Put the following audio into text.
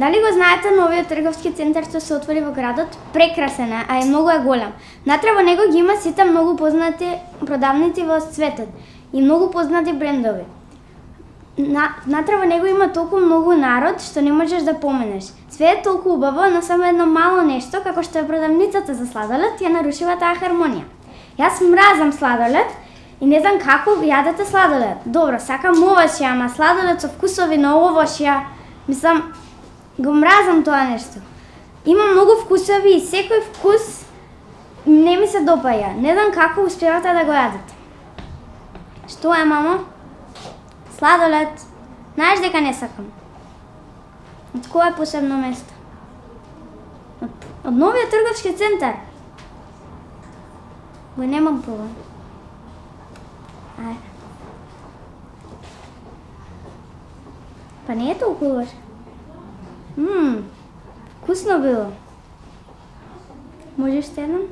Дали го знаете новиот трговски центар што се отвори во градот? Прекрасен е, а и многу е голем. Натре во него ги има сите многу познати продавници во светот и многу познати брендови. Натре во него има толку многу народ што не можеш да поминеш. Све е толку убаво, но само едно мало нешто, како што е продавницата за сладолед, ја нарушива таа хармонија. Јас мразам сладолед и не знам како јадете сладолед. Добро, сакам овошје, ама сладолед со вкусови на овошје, мислам, го мразам тоа нешто. Има многу вкусови и секој вкус не ми се допаѓа. Не знам како успевате да го јадете. Што е, мамо? Сладолед. Знаеш дека не сакам. Од кое посебно место? Од новиот трговски центар. Го немам повод. Ајде. Па не е толку лошо. Вкусно било. Можеш те едном?